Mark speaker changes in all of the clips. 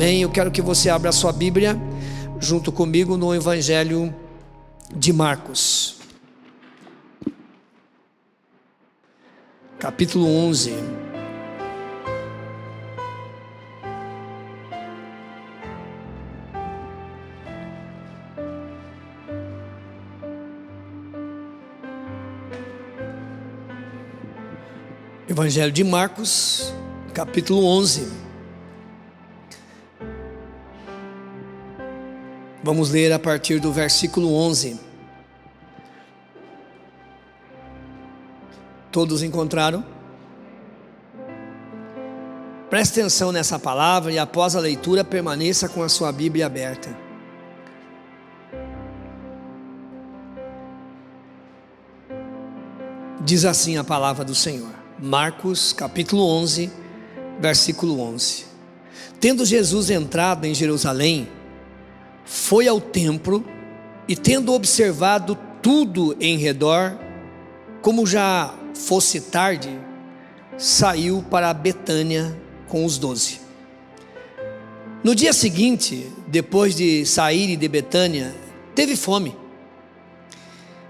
Speaker 1: Amém? Eu quero que você abra a sua Bíblia junto comigo no Evangelho de Marcos, capítulo 11. Evangelho de Marcos, capítulo 11. Vamos ler a partir do versículo 11. Todos encontraram? Preste atenção nessa palavra e após a leitura permaneça com a sua Bíblia aberta. Diz assim a palavra do Senhor. Marcos capítulo 11, versículo 11. Tendo Jesus entrado em Jerusalém, foi ao templo e, tendo observado tudo em redor, como já fosse tarde, saiu para Betânia com os 12. No dia seguinte, depois de sair de Betânia, teve fome.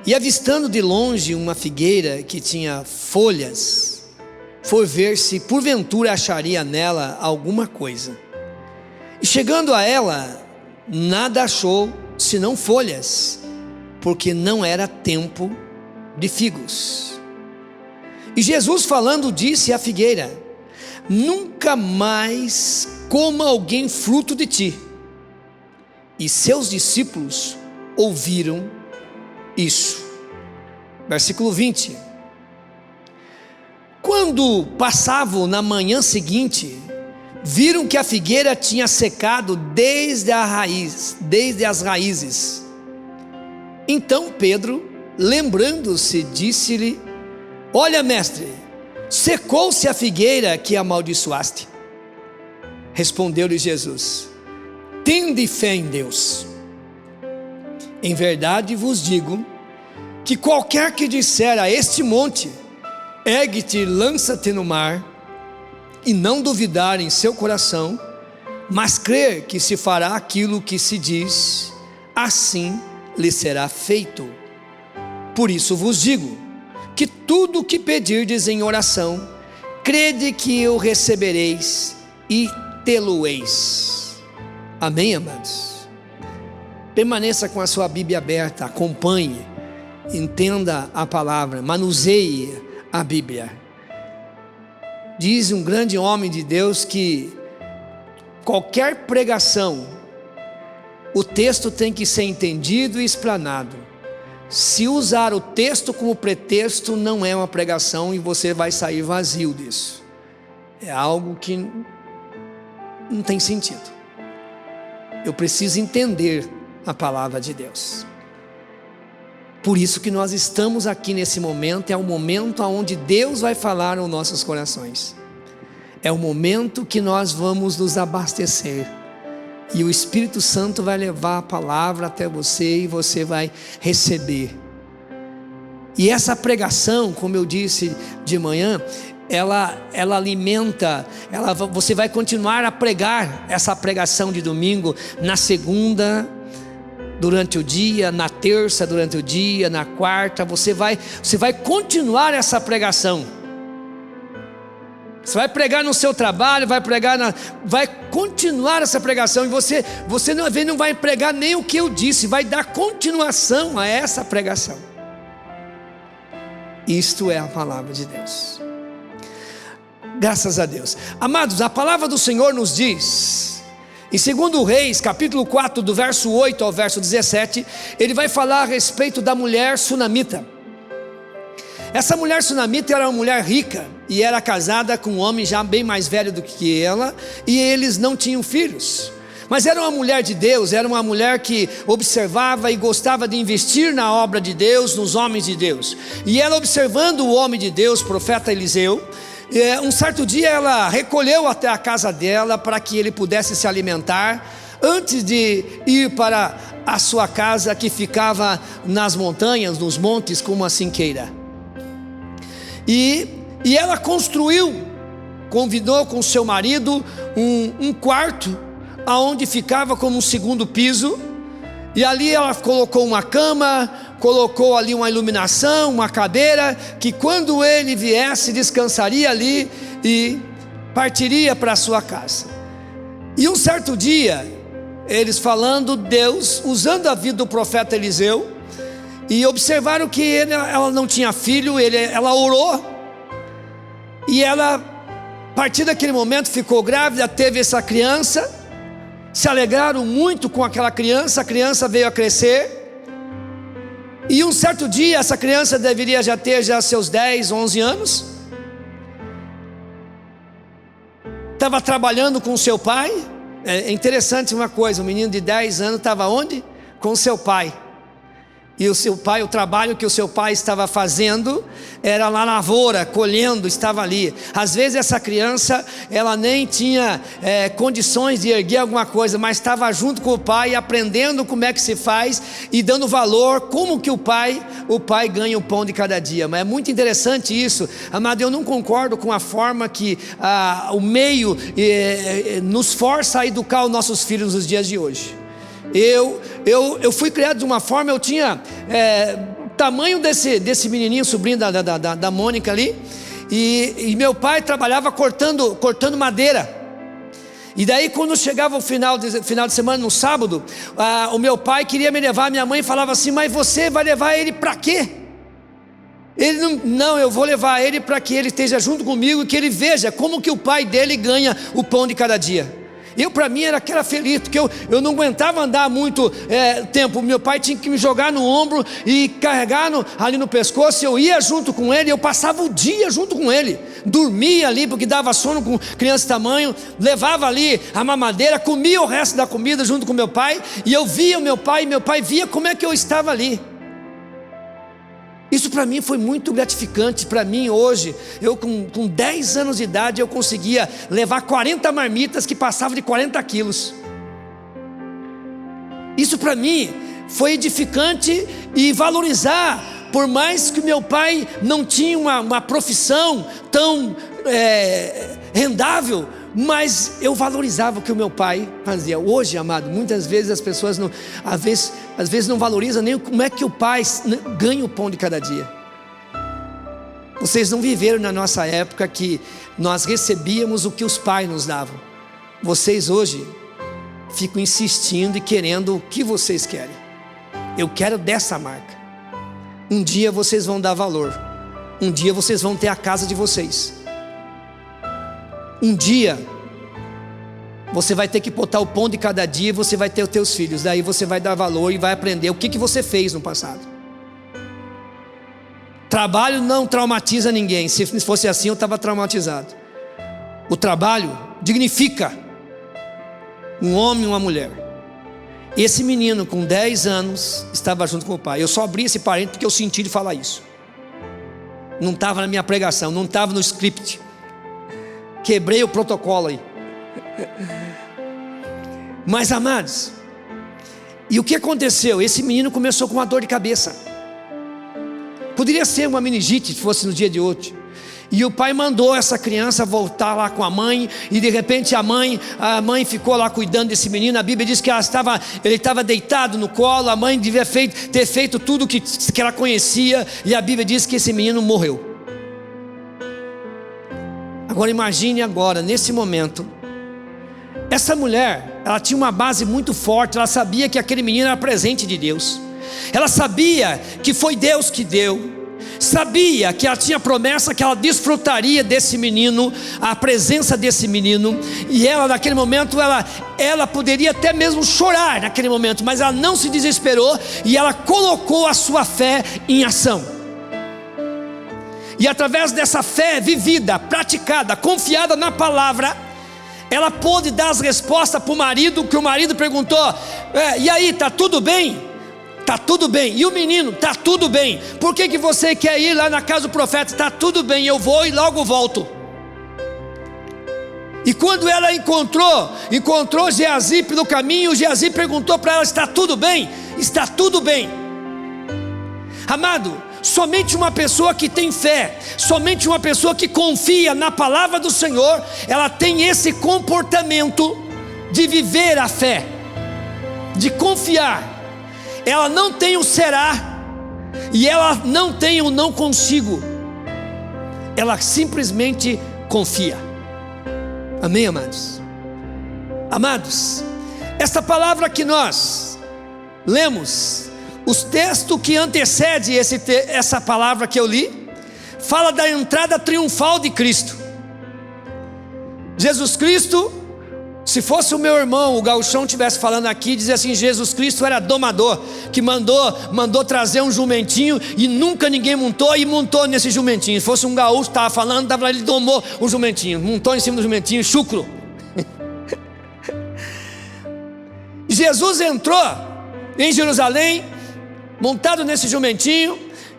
Speaker 1: E avistando de longe uma figueira que tinha folhas, foi ver se porventura acharia nela alguma coisa. E chegando a ela, nada achou senão folhas, porque não era tempo de figos. E Jesus falando disse à figueira: nunca mais coma alguém fruto de ti. E seus discípulos ouviram isso. Versículo 20. Quando passavam na manhã seguinte, viram que a figueira tinha secado desde as raízes. Então Pedro, lembrando-se, disse-lhe: olha, mestre, secou-se a figueira que amaldiçoaste. Respondeu-lhe Jesus: tende fé em Deus. Em verdade vos digo que qualquer que disser a este monte: ergue-te e lança-te no mar, e não duvidar em seu coração, mas crer que se fará aquilo que se diz, assim lhe será feito. Por isso vos digo, que tudo o que pedirdes em oração, crede que o recebereis e tê-lo-eis. Amém, amados? Permaneça com a sua Bíblia aberta, acompanhe, entenda a palavra, manuseie a Bíblia. Diz um grande homem de Deus que qualquer pregação, o texto tem que ser entendido e explanado. Se usar o texto como pretexto, não é uma pregação e você vai sair vazio disso. É algo que não tem sentido. Eu preciso entender a palavra de Deus. Por isso que nós estamos aqui nesse momento, é o momento onde Deus vai falar aos nossos corações. É o momento que nós vamos nos abastecer. E o Espírito Santo vai levar a palavra até você e você vai receber. E essa pregação, como eu disse de manhã, ela alimenta, você vai continuar a pregar essa pregação de domingo, na segunda, durante o dia, na terça durante o dia, na quarta, você vai continuar essa pregação. Você vai pregar no seu trabalho, vai continuar essa pregação, e você não vai pregar nem o que eu disse, vai dar continuação a essa pregação. Isto é a palavra de Deus. Graças a Deus. Amados, a palavra do Senhor nos diz, em 2 Reis, capítulo 4, do verso 8 ao verso 17, ele vai falar a respeito da mulher sunamita. Essa mulher sunamita era uma mulher rica e era casada com um homem já bem mais velho do que ela, e eles não tinham filhos. Mas era uma mulher de Deus, era uma mulher que observava e gostava de investir na obra de Deus, nos homens de Deus. E ela, observando o homem de Deus, o profeta Eliseu, um certo dia ela recolheu até a casa dela para que ele pudesse se alimentar, antes de ir para a sua casa que ficava nas montanhas, nos montes, como a sinqueira. E ela convidou com seu marido um quarto, aonde ficava como um segundo piso, e ali ela colocou uma cama, colocou ali uma iluminação, uma cadeira, que quando ele viesse, descansaria ali e partiria para a sua casa. E um certo dia, eles falando, Deus, usando a vida do profeta Eliseu, e observaram que ela não tinha filho, ela orou, e ela, a partir daquele momento, ficou grávida, teve essa criança, se alegraram muito com aquela criança, a criança veio a crescer, e um certo dia, essa criança deveria já ter seus 10, 11 anos, estava trabalhando com seu pai. É interessante uma coisa, um menino de 10 anos estava onde? Com seu pai. E o seu pai, o trabalho que o seu pai estava fazendo era na lavoura, colhendo, estava ali. Às vezes essa criança, ela nem tinha condições de erguer alguma coisa, mas estava junto com o pai, aprendendo como é que se faz e dando valor, como que o pai ganha o pão de cada dia. Mas é muito interessante isso, amado. Eu não concordo com a forma que o meio nos força a educar os nossos filhos nos dias de hoje. Eu fui criado de uma forma, eu tinha tamanho desse menininho, sobrinho da Mônica ali, e meu pai trabalhava cortando madeira. E daí quando chegava o final de semana, no sábado, o meu pai queria me levar, minha mãe falava assim, mas você vai levar ele para quê? Ele não, eu vou levar ele para que ele esteja junto comigo, que ele veja como que o pai dele ganha o pão de cada dia. Para mim era aquela feliz, porque eu não aguentava andar muito tempo. Meu pai tinha que me jogar no ombro e carregar ali no pescoço. Eu ia junto com ele, eu passava o dia junto com ele, dormia ali porque dava sono com criança de tamanho, levava ali a mamadeira, comia o resto da comida junto com meu pai, e eu via o meu pai, e meu pai via como é que eu estava ali. Isso para mim foi muito gratificante. Para mim hoje, eu com 10 anos de idade, eu conseguia levar 40 marmitas que passavam de 40 quilos. Isso para mim foi edificante e valorizar. Por mais que meu pai não tinha uma profissão tão rendável, mas eu valorizava o que o meu pai fazia. Hoje, amado, muitas vezes as pessoas às vezes não valorizam nem como é que o pai ganha o pão de cada dia. Vocês não viveram na nossa época que nós recebíamos o que os pais nos davam. Vocês hoje ficam insistindo e querendo o que vocês querem. Eu quero dessa marca. Um dia vocês vão dar valor. Um dia vocês vão ter a casa de vocês. Um dia você vai ter que botar o pão de cada dia, e você vai ter os teus filhos. Daí você vai dar valor e vai aprender o que você fez no passado. Trabalho não traumatiza ninguém. Se fosse assim, eu estava traumatizado. O trabalho dignifica um homem e uma mulher. Esse menino com 10 anos estava junto com o pai. Eu só abri esse parênteses porque eu senti de falar isso. Não estava na minha pregação, não estava no script. Quebrei o protocolo aí. Mas amados, e o que aconteceu? Esse menino começou com uma dor de cabeça. Poderia ser uma meningite, se fosse no dia de hoje. E o pai mandou essa criança voltar lá com a mãe. E de repente a mãe ficou lá cuidando desse menino. A Bíblia diz que ele estava deitado no colo. A mãe devia ter feito tudo que ela conhecia. E a Bíblia diz que esse menino morreu. Agora imagine agora, nesse momento, essa mulher, ela tinha uma base muito forte. Ela sabia que aquele menino era presente de Deus. Ela sabia que foi Deus que deu. Sabia que ela tinha promessa que ela desfrutaria desse menino, a presença desse menino. E ela naquele momento, ela poderia até mesmo chorar naquele momento, mas ela não se desesperou. E ela colocou a sua fé em ação. E através dessa fé vivida, praticada, confiada na palavra, ela pôde dar as respostas para o marido, que o marido perguntou, e aí, está tudo bem? Está tudo bem. E o menino, está tudo bem. Por que você quer ir lá na casa do profeta? Está tudo bem, eu vou e logo volto. E quando ela encontrou Geazi pelo caminho, Geazi perguntou para ela, está tudo bem? Está tudo bem. Amado, somente uma pessoa que tem fé, somente uma pessoa que confia na palavra do Senhor, ela tem esse comportamento de viver a fé, de confiar. Ela não tem o será, e ela não tem o não consigo. Ela simplesmente confia. Amém, amados? Amados, esta palavra que nós lemos, os textos que antecedem essa palavra que eu li, fala da entrada triunfal de Cristo. Jesus Cristo, se fosse o meu irmão, o Gauchão, estivesse falando aqui, dizia assim: Jesus Cristo era domador, que mandou trazer um jumentinho, e nunca ninguém montou, e montou nesse jumentinho. Se fosse um gaúcho, estava falando, ele domou o jumentinho, montou em cima do jumentinho, chucro. Jesus entrou em Jerusalém, montado nesse jumentinho,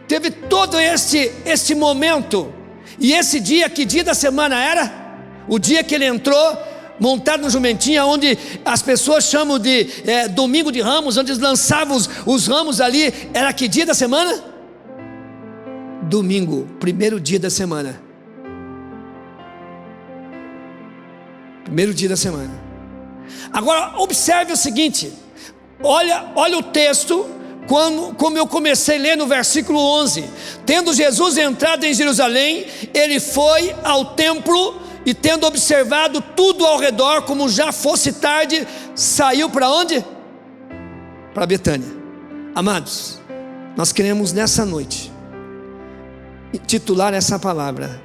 Speaker 1: teve todo este momento, e esse dia, que dia da semana era? O dia que ele entrou, montado no jumentinho, onde as pessoas chamam de domingo de ramos, onde eles lançavam os ramos ali, era que dia da semana? Domingo, primeiro dia da semana. Primeiro dia da semana. Agora observe o seguinte, olha o texto, como eu comecei a ler no versículo 11. Tendo Jesus entrado em Jerusalém, ele foi ao templo, e tendo observado tudo ao redor, como já fosse tarde, saiu para onde? Para Betânia. Amados, nós queremos nessa noite titular essa palavra: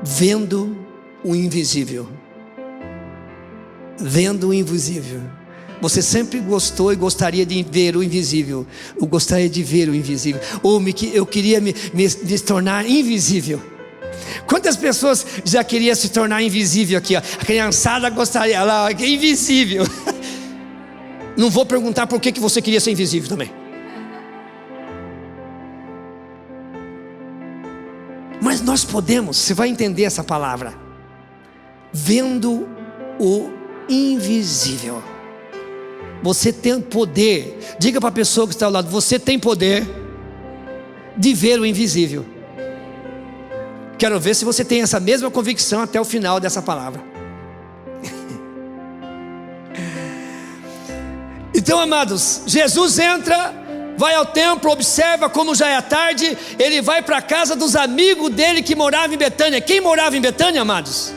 Speaker 1: vendo o invisível. Vendo o invisível. Você sempre gostou e gostaria de ver o invisível. Eu gostaria de ver o invisível. Ou eu queria me tornar invisível. Quantas pessoas já queriam se tornar invisível aqui, ó? A criançada gostaria, lá, invisível. Não vou perguntar por que você queria ser invisível também. Mas nós podemos, você vai entender essa palavra, vendo o invisível. Você tem poder. Diga para a pessoa que está ao lado: você tem poder de ver o invisível. Quero ver se você tem essa mesma convicção até o final dessa palavra. Então, amados, Jesus entra, vai ao templo, observa como já é tarde, ele vai para a casa dos amigos dele que moravam em Betânia. Quem morava em Betânia, amados?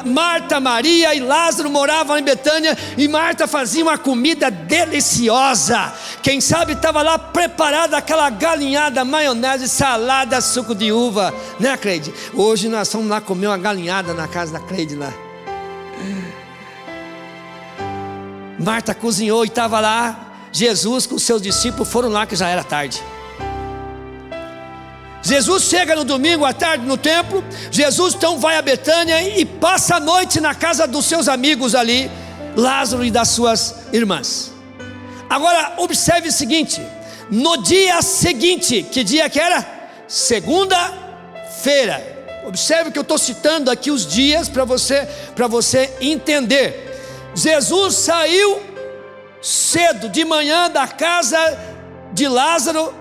Speaker 1: Marta, Maria e Lázaro moravam em Betânia, e Marta fazia uma comida deliciosa. Quem sabe estava lá preparada aquela galinhada, maionese, salada, suco de uva, né, Cleide? Hoje nós vamos lá comer uma galinhada na casa da Cleide lá. Marta cozinhou e estava lá. Jesus com os seus discípulos foram lá, que já era tarde. Jesus chega no domingo à tarde no templo. Jesus então vai a Betânia e passa a noite na casa dos seus amigos ali, Lázaro e das suas irmãs. Agora observe o seguinte: no dia seguinte, que dia que era? Segunda-feira. Observe que eu estou citando aqui os dias para você entender. Jesus saiu cedo de manhã da casa de Lázaro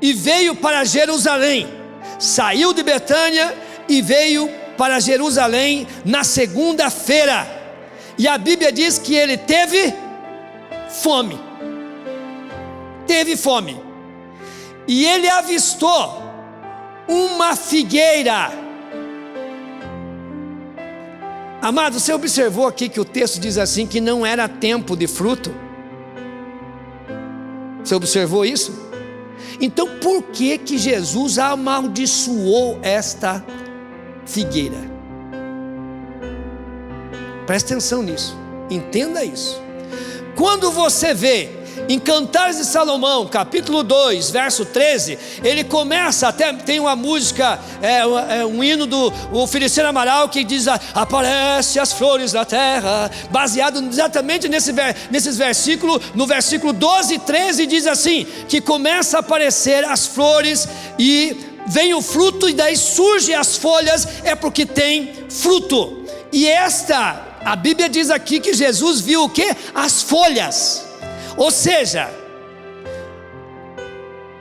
Speaker 1: e veio para Jerusalém. Saiu de Betânia e veio para Jerusalém na segunda-feira. E a Bíblia diz que ele teve fome. Teve fome. E ele avistou uma figueira. Amado, você observou aqui que o texto diz assim, que não era tempo de fruto? Você observou isso? Então por que Jesus amaldiçoou esta figueira? Preste atenção nisso, entenda isso. Quando você vê em Cantares de Salomão, capítulo 2, verso 13, ele começa, até tem uma música, um hino do Oferecer Amaral, que diz: aparece as flores da terra, baseado exatamente nesses versículos. No versículo 12 e 13 diz assim, que começa a aparecer as flores e vem o fruto, e daí surgem as folhas, é porque tem fruto. E a Bíblia diz aqui que Jesus viu o quê? As folhas. Ou seja,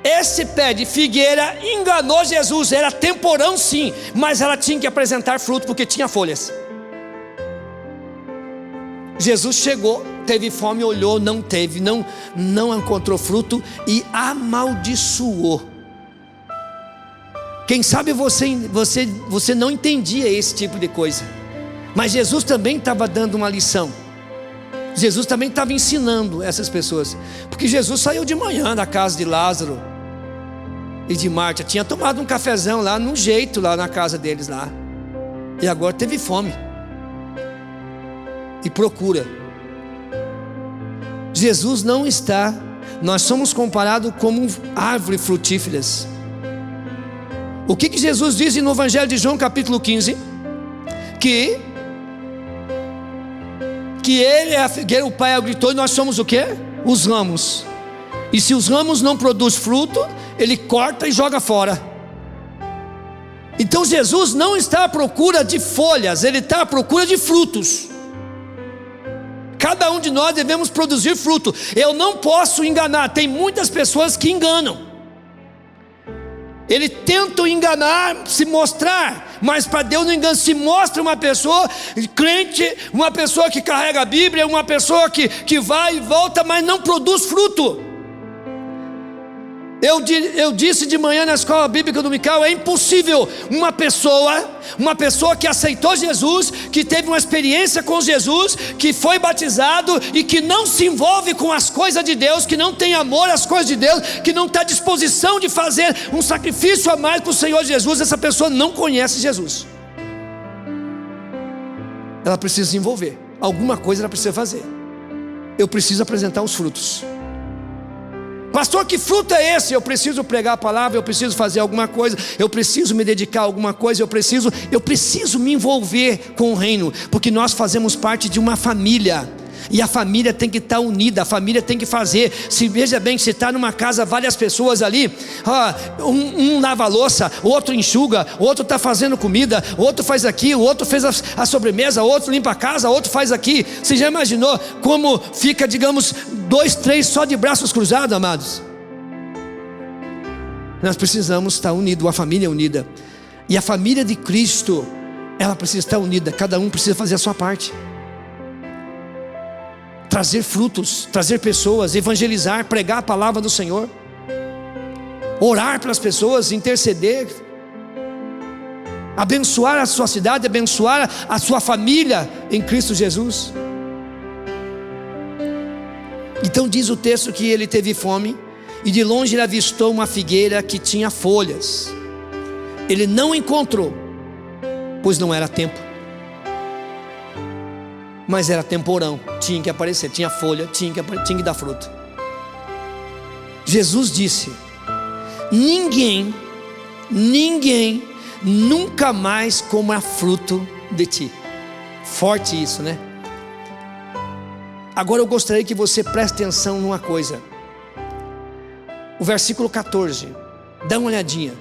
Speaker 1: esse pé de figueira enganou Jesus. Era temporão sim, mas ela tinha que apresentar fruto, porque tinha folhas. Jesus chegou, teve fome, olhou, não teve, não encontrou fruto e amaldiçoou. Quem sabe você não entendia esse tipo de coisa, mas Jesus também estava dando uma lição. Jesus também estava ensinando essas pessoas, porque Jesus saiu de manhã da casa de Lázaro e de Marta, tinha tomado um cafezão lá, num jeito lá na casa deles lá, e agora teve fome e procura. Jesus não está, nós somos comparados como árvores frutíferas. O que Jesus diz no Evangelho de João capítulo 15? Que ele é a figueira, o Pai gritou, e nós somos o quê? Os ramos. E se os ramos não produzem fruto, ele corta e joga fora. Então Jesus não está à procura de folhas, ele está à procura de frutos. Cada um de nós devemos produzir fruto. Eu não posso enganar, tem muitas pessoas que enganam. Eles tentam enganar, se mostrar, mas para Deus não engana. Se mostra uma pessoa crente, uma pessoa que carrega a Bíblia, uma pessoa que vai e volta, mas não produz fruto. Eu disse de manhã na escola bíblica dominical, é impossível uma pessoa que aceitou Jesus, que teve uma experiência com Jesus, que foi batizado e que não se envolve com as coisas de Deus, que não tem amor às coisas de Deus, que não está à disposição de fazer um sacrifício a mais para o Senhor Jesus, essa pessoa não conhece Jesus. Ela precisa se envolver, alguma coisa ela precisa fazer. Eu preciso apresentar os frutos. Pastor, que fruto é esse? Eu preciso pregar a palavra, eu preciso fazer alguma coisa, eu preciso me dedicar a alguma coisa, eu preciso me envolver com o reino, porque nós fazemos parte de uma família, e a família tem que estar unida, a família tem que fazer. Se veja bem, se está numa casa, várias pessoas ali, um lava a louça, o outro enxuga, o outro está fazendo comida, o outro faz aqui, o outro fez a sobremesa, o outro limpa a casa, o outro faz aqui. Você já imaginou como fica, digamos, 2, 3 só de braços cruzados, amados? Nós precisamos estar unidos, a família unida, e a família de Cristo, ela precisa estar unida, cada um precisa fazer a sua parte. Trazer frutos, trazer pessoas, evangelizar, pregar a palavra do Senhor, orar pelas pessoas, interceder, abençoar a sua cidade, abençoar a sua família em Cristo Jesus. Então diz o texto que ele teve fome, e de longe ele avistou uma figueira que tinha folhas. Ele não encontrou, pois não era tempo, mas era temporão, tinha que aparecer, tinha folha, tinha que dar fruto. Jesus disse: ninguém nunca mais coma fruto de ti. Forte isso, né? Agora eu gostaria que você preste atenção numa coisa. O versículo 14, dá uma olhadinha.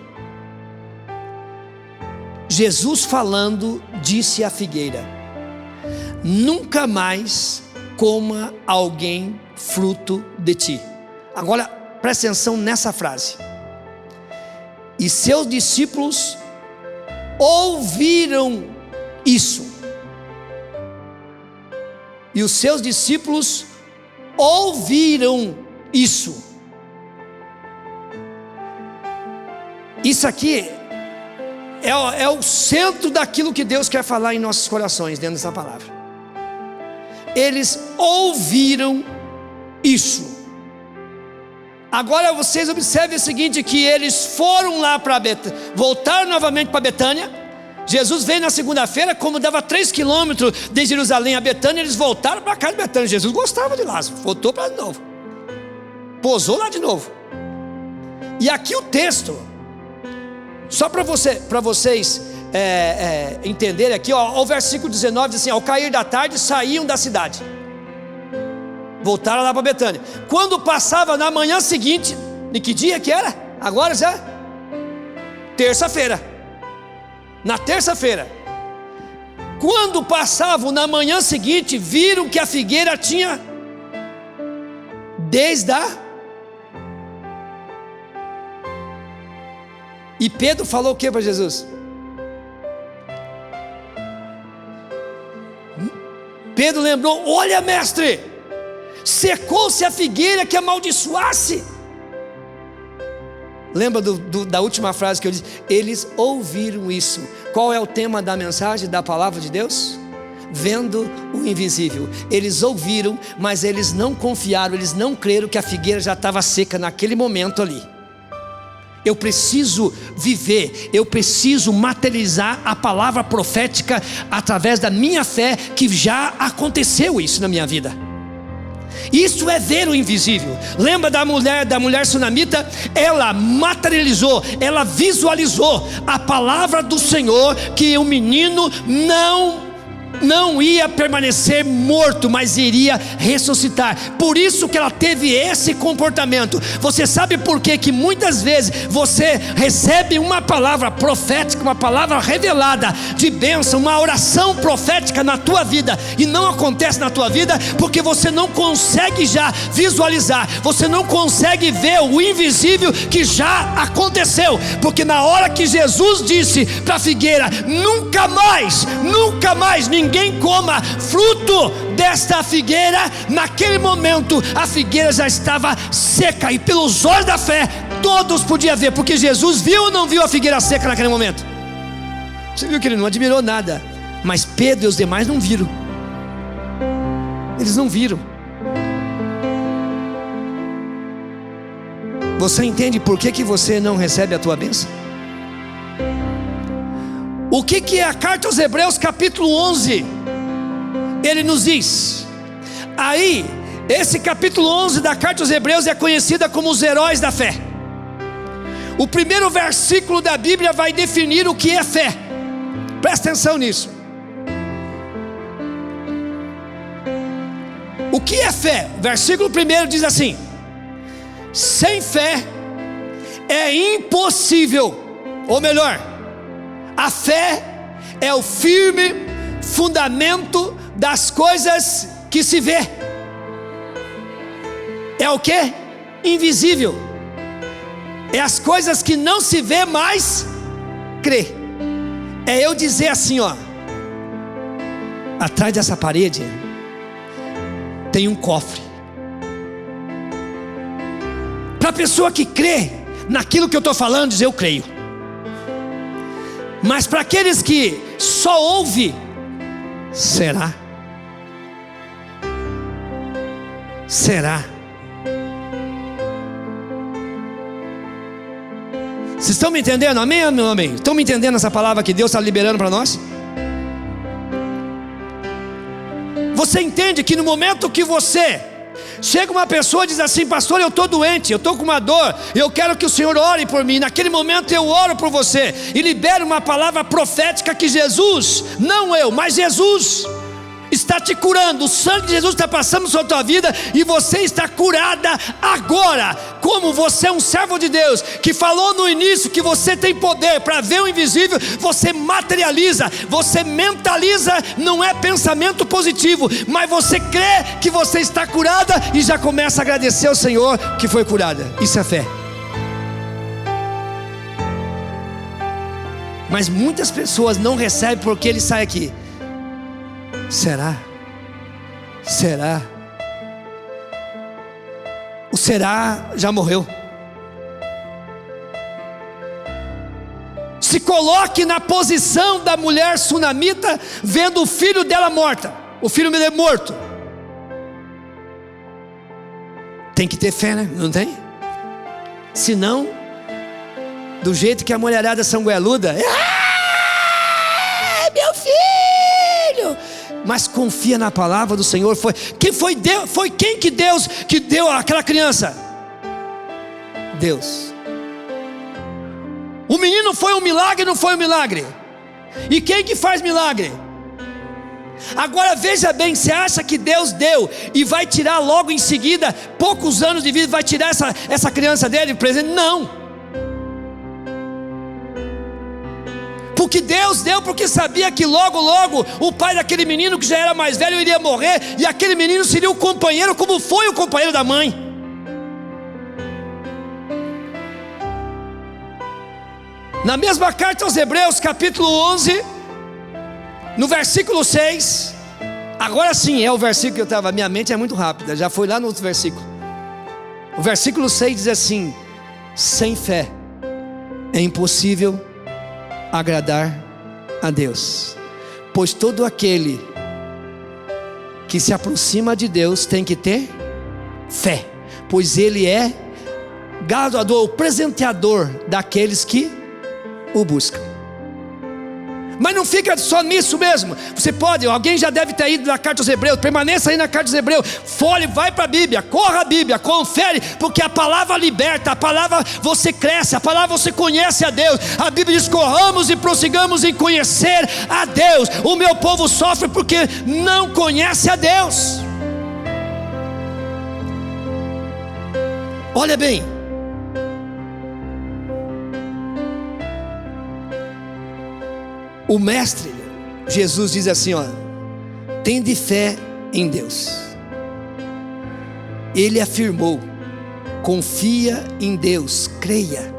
Speaker 1: Jesus falando, disse à figueira: nunca mais coma alguém fruto de ti. Agora preste atenção nessa frase. E seus discípulos ouviram isso. E os seus discípulos ouviram isso. Isso aqui é o centro daquilo que Deus quer falar em nossos corações, dentro dessa palavra. Eles ouviram isso. Agora vocês observem o seguinte, que eles foram lá para Betânia, voltaram novamente para Betânia. Jesus veio na segunda-feira, como dava 3 quilômetros de Jerusalém a Betânia, eles voltaram para casa de Betânia. Jesus gostava de Lázaro, voltou para de novo, pousou lá de novo. E aqui o texto, só para vocês entenderem aqui, ó, o versículo 19 diz assim: ao cair da tarde saíam da cidade, voltaram lá para Betânia. Quando passava na manhã seguinte, de que dia que era? Agora já? Terça-feira. Na terça-feira, quando passavam na manhã seguinte, viram que a figueira tinha desde a... E Pedro falou o que para Jesus? Pedro lembrou: olha, mestre, secou-se a figueira que amaldiçoasse. Lembra da última frase que eu disse? Eles ouviram isso. Qual é o tema da mensagem, da palavra de Deus? Vendo o invisível. Eles ouviram, mas eles não confiaram, eles não creram que a figueira já estava seca naquele momento ali. Eu preciso viver, eu preciso materializar a palavra profética através da minha fé, que já aconteceu isso na minha vida. Isso é ver o invisível. Lembra da mulher sunamita? Ela materializou, ela visualizou a palavra do Senhor, que o menino não ia permanecer morto, mas iria ressuscitar. Por isso que ela teve esse comportamento. Você sabe por quê? Que muitas vezes você recebe uma palavra profética, uma palavra revelada de bênção, uma oração profética na tua vida, e não acontece na tua vida, porque você não consegue já visualizar, você não consegue ver o invisível que já aconteceu. Porque na hora que Jesus disse para a figueira: nunca mais ninguém coma fruto desta figueira, naquele momento a figueira já estava seca, e pelos olhos da fé todos podiam ver, porque Jesus viu ou não viu a figueira seca naquele momento? Você viu que ele não admirou nada, mas Pedro e os demais não viram. Eles não viram. Você entende por que você não recebe a tua bênção? O que é a carta aos Hebreus capítulo 11? Ele nos diz, aí, esse capítulo 11 da carta aos Hebreus é conhecida como os heróis da fé. O primeiro versículo da Bíblia vai definir o que é fé. Presta atenção nisso. O que é fé? Versículo 1 diz assim: sem fé é impossível, ou melhor, a fé é o firme fundamento das coisas que se vê. É o que? Invisível. É as coisas que não se vê, mas crê. É eu dizer assim, ó: atrás dessa parede tem um cofre. Para a pessoa que crê naquilo que eu estou falando, dizer eu creio. Mas para aqueles que só ouvem, será? Será? Vocês estão me entendendo? Amém ou não amém? Estão me entendendo essa palavra que Deus está liberando para nós? Você entende que no momento que você chega uma pessoa e diz assim: pastor, eu estou doente, eu estou com uma dor, eu quero que o Senhor ore por mim. Naquele momento eu oro por você e libero uma palavra profética que Jesus, não eu, mas Jesus está te curando. O sangue de Jesus está passando sobre a tua vida e você está curada agora. Como você é um servo de Deus que falou no início que você tem poder para ver o invisível, você materializa, você mentaliza. Não é pensamento positivo, mas você crê que você está curada e já começa a agradecer ao Senhor que foi curada. Isso é fé. Mas muitas pessoas não recebem porque ele sai aqui: será? Será? O será já morreu. Se coloque na posição da mulher sunamita, vendo o filho dela morta, o filho dele morto. Tem que ter fé, né? Não tem? Senão, do jeito que a mulherada sangueluda, meu filho. Mas confia na palavra do Senhor. Quem foi Deus? Foi quem que Deus que deu aquela criança? Deus. O menino foi um milagre, não foi um milagre? E quem que faz milagre? Agora veja bem, você acha que Deus deu e vai tirar logo em seguida, poucos anos de vida, vai tirar essa criança dele, presente? Não. Porque Deus deu, porque sabia que logo o pai daquele menino que já era mais velho iria morrer, e aquele menino seria o companheiro, como foi o companheiro da mãe. Na mesma carta aos Hebreus, capítulo 11, no versículo 6, Agora sim, é o versículo que eu estava, minha mente é muito rápida, já foi lá no outro versículo. O versículo 6 diz assim: sem fé é impossível agradar a Deus, pois todo aquele que se aproxima de Deus tem que ter fé, pois Ele é galardoador, o presenteador daqueles que o buscam. Mas não fica só nisso mesmo. Você pode, alguém já deve ter ido na carta aos Hebreus, permaneça aí na carta aos Hebreus, folhe, vai para a Bíblia, corra a Bíblia, confere, porque a palavra liberta, a palavra você cresce, a palavra você conhece a Deus. A Bíblia diz: corramos e prossigamos em conhecer a Deus. O meu povo sofre porque não conhece a Deus. Olha bem, o mestre Jesus diz assim: ó, tende fé em Deus. Ele afirmou: confia em Deus, creia.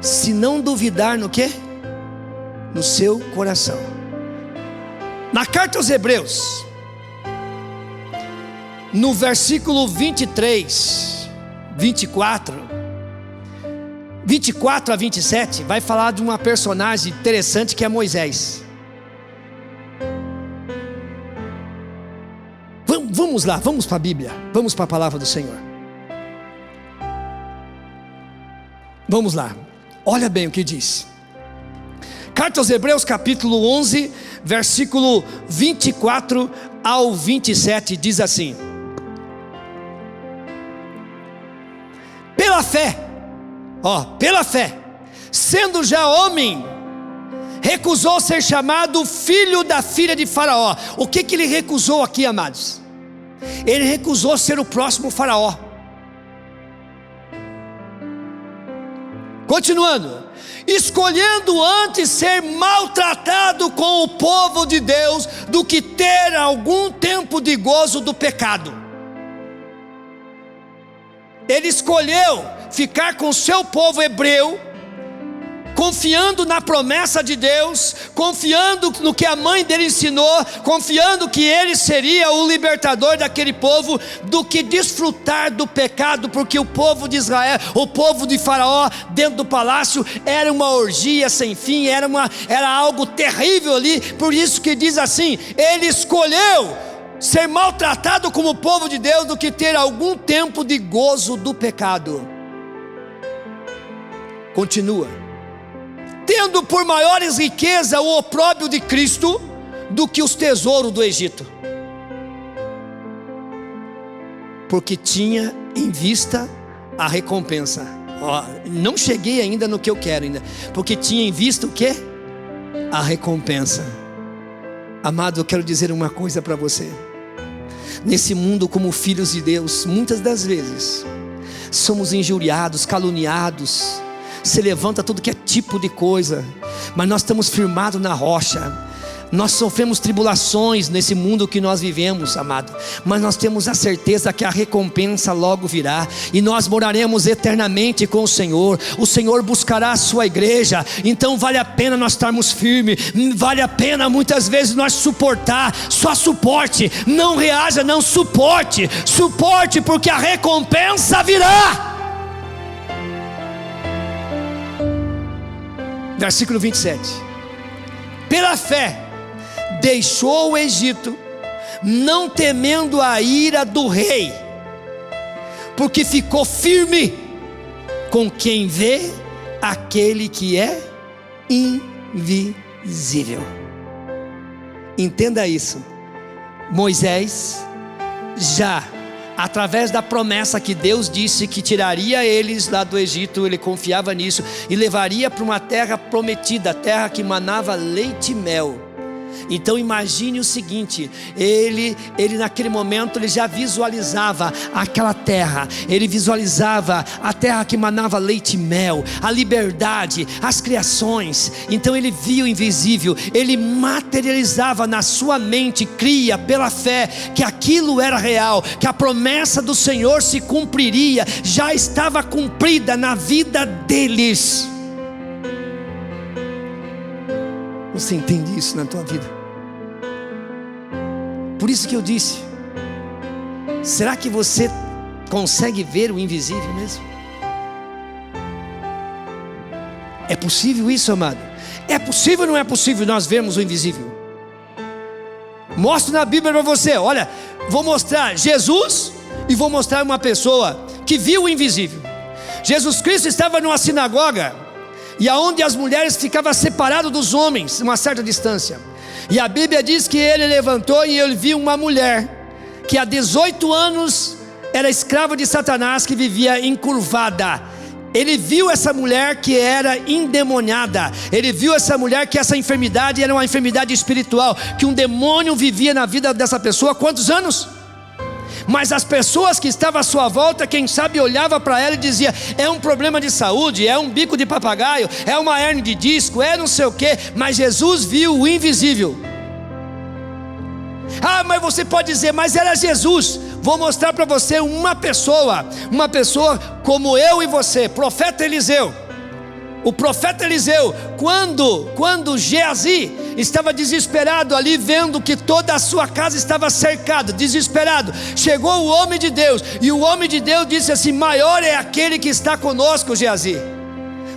Speaker 1: Se não duvidar no quê? No seu coração. Na carta aos Hebreus, no versículo 23, 24 a 27, vai falar de uma personagem interessante que é Moisés. Vamos lá, vamos para a Bíblia, vamos para a palavra do Senhor. Vamos lá, olha bem o que diz. Carta aos Hebreus, capítulo 11, versículo 24 ao 27, diz assim: pela fé, pela fé, sendo já homem, recusou ser chamado filho da filha de Faraó. O que ele recusou aqui, amados? Ele recusou ser o próximo Faraó. Continuando: escolhendo antes ser maltratado com o povo de Deus do que ter algum tempo de gozo do pecado. Ele escolheu ficar com o seu povo hebreu, confiando na promessa de Deus, confiando no que a mãe dele ensinou, confiando que ele seria o libertador daquele povo, do que desfrutar do pecado, porque o povo de Israel, o povo de Faraó dentro do palácio, era uma orgia sem fim, era algo terrível ali. Por isso que diz assim: ele escolheu ser maltratado como o povo de Deus do que ter algum tempo de gozo do pecado. Continua: tendo por maiores riqueza o opróbrio de Cristo do que os tesouros do Egito, porque tinha em vista a recompensa. Não cheguei ainda no que eu quero ainda, porque tinha em vista o quê? A recompensa. Amado, eu quero dizer uma coisa para você. Nesse mundo, como filhos de Deus, muitas das vezes somos injuriados, caluniados, se levanta tudo que é tipo de coisa, mas nós estamos firmados na rocha. Nós sofremos tribulações nesse mundo que nós vivemos, amado, mas nós temos a certeza que a recompensa logo virá, e nós moraremos eternamente com o Senhor. O Senhor buscará a sua igreja. Então vale a pena nós estarmos firmes, vale a pena muitas vezes nós suportar. Só suporte, não reaja, não suporte, porque a recompensa virá. Versículo 27: pela fé deixou o Egito, não temendo a ira do rei, porque ficou firme com quem vê aquele que é invisível. Entenda isso. Moisés, já através da promessa que Deus disse que tiraria eles lá do Egito, ele confiava nisso e levaria para uma terra prometida, terra que manava leite e mel. Então imagine o seguinte: ele naquele momento ele já visualizava aquela terra, ele visualizava a terra que manava leite e mel, a liberdade, as criações. Então ele via o invisível, ele materializava na sua mente, cria pela fé que aquilo era real, que a promessa do Senhor se cumpriria, já estava cumprida na vida deles. Você entende isso na tua vida? Por isso que eu disse, será que você consegue ver o invisível mesmo? É possível isso, amado? É possível ou não é possível nós vermos o invisível? Mostro na Bíblia para você, olha, vou mostrar Jesus e vou mostrar uma pessoa que viu o invisível. Jesus Cristo estava numa sinagoga, e aonde as mulheres ficavam separadas dos homens, uma certa distância. E a Bíblia diz que ele levantou e ele viu uma mulher que há 18 anos era escrava de Satanás, que vivia encurvada. Ele viu essa mulher que era endemoniada. Ele viu essa mulher que essa enfermidade era uma enfermidade espiritual, que um demônio vivia na vida dessa pessoa há quantos anos? Mas as pessoas que estavam à sua volta, quem sabe olhava para ela e dizia: é um problema de saúde, é um bico de papagaio, é uma hernia de disco, é não sei o que. Mas Jesus viu o invisível. Ah, mas você pode dizer, mas era Jesus. Vou mostrar para você uma pessoa como eu e você, profeta Eliseu. O profeta Eliseu, quando Geazi estava desesperado ali, vendo que toda a sua casa estava cercada, desesperado, chegou o homem de Deus, e o homem de Deus disse assim: maior é aquele que está conosco, Geazi.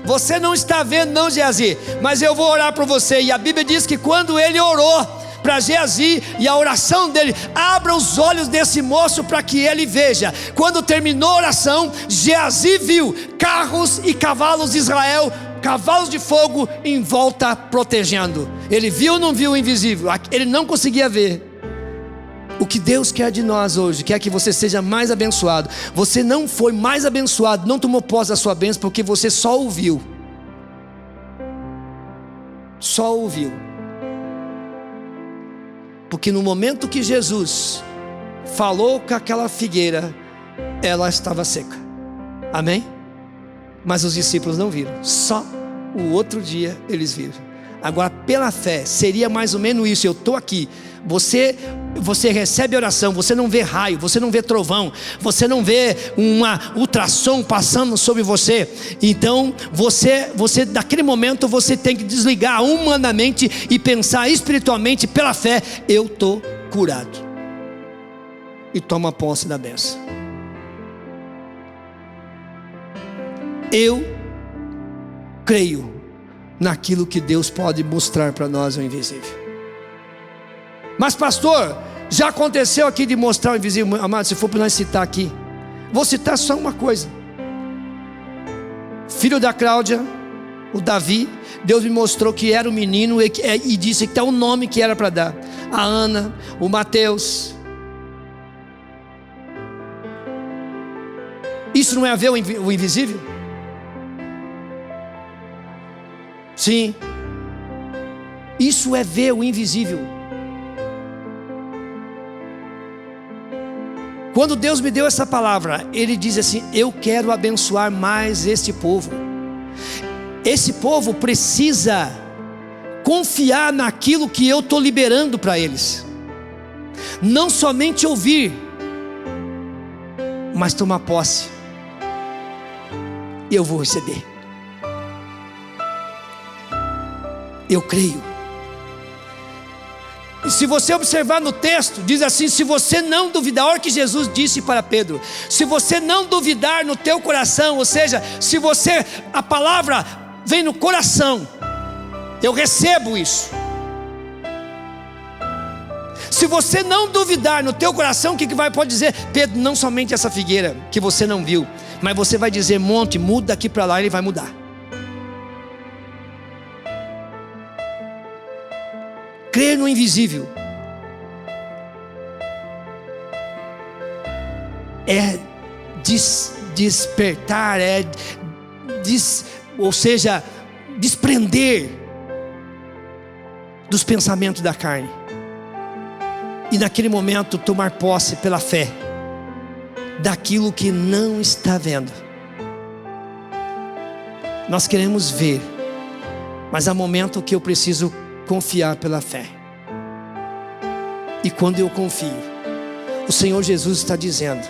Speaker 1: Você não está vendo não, Geazi, mas eu vou orar por você. E a Bíblia diz que quando ele orou para Geazi, e a oração dele: abra os olhos desse moço para que ele veja. Quando terminou a oração, Geazi viu carros e cavalos de Israel, cavalos de fogo em volta protegendo. Ele viu ou não viu o invisível? Ele não conseguia ver. O que Deus quer de nós hoje, quer que você seja mais abençoado. Você não foi mais abençoado, não tomou posse da sua bênção, porque você só ouviu. Só ouviu. Porque no momento que Jesus falou com aquela figueira, ela estava seca. Amém? Mas os discípulos não viram. Só o outro dia eles viram. Agora, pela fé, seria mais ou menos isso. Eu estou aqui. Você recebe oração, você não vê raio, você não vê trovão, você não vê uma ultrassom passando sobre você. Então você naquele momento você tem que desligar humanamente e pensar espiritualmente pela fé: eu estou curado. E toma posse da bênção. Eu creio naquilo que Deus pode mostrar para nós, o invisível. Mas pastor, já aconteceu aqui de mostrar o invisível. Amado, se for para nós citar aqui, vou citar só uma coisa. Filho da Cláudia, o Davi, Deus me mostrou que era o menino e disse que está o nome que era para dar. A Ana, o Mateus. Isso não é a ver o invisível? Sim. Isso é ver o invisível. Quando Deus me deu essa palavra, Ele diz assim: eu quero abençoar mais este povo. Esse povo precisa confiar naquilo que eu estou liberando para eles. Não somente ouvir, mas tomar posse. Eu vou receber. Eu creio. E se você observar no texto, diz assim: se você não duvidar, olha o que Jesus disse para Pedro: se você não duvidar no teu coração, ou seja, se você, a palavra vem no coração, eu recebo isso. Se você não duvidar no teu coração, o que pode dizer? Pedro, não somente essa figueira que você não viu, mas você vai dizer: monte, muda daqui para lá, ele vai mudar. Crer no invisível é despertar, ou seja, desprender dos pensamentos da carne, e naquele momento tomar posse pela fé daquilo que não está vendo. Nós queremos ver, mas há momento que eu preciso confiar pela fé. E quando eu confio, o Senhor Jesus está dizendo,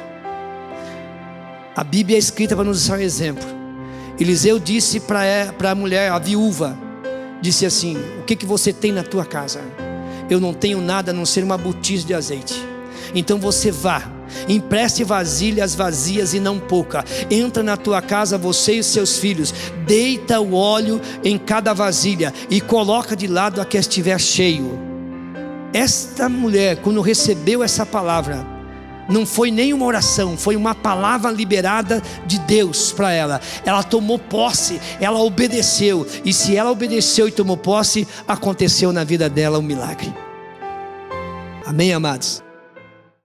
Speaker 1: a Bíblia é escrita para nos dar um exemplo. Eliseu disse para a mulher, a viúva, disse assim: o que você tem na tua casa? eu não tenho nada a não ser uma botija de azeite. Então você vá, empreste vasilhas vazias e não pouca. Entra na tua casa, você e os seus filhos, deita o óleo em cada vasilha e coloca de lado a que estiver cheio. Esta mulher, quando recebeu essa palavra, não foi nem uma oração, foi uma palavra liberada de Deus para ela. Ela tomou posse, ela obedeceu. E se ela obedeceu e tomou posse, aconteceu na vida dela um milagre. Amém, amados?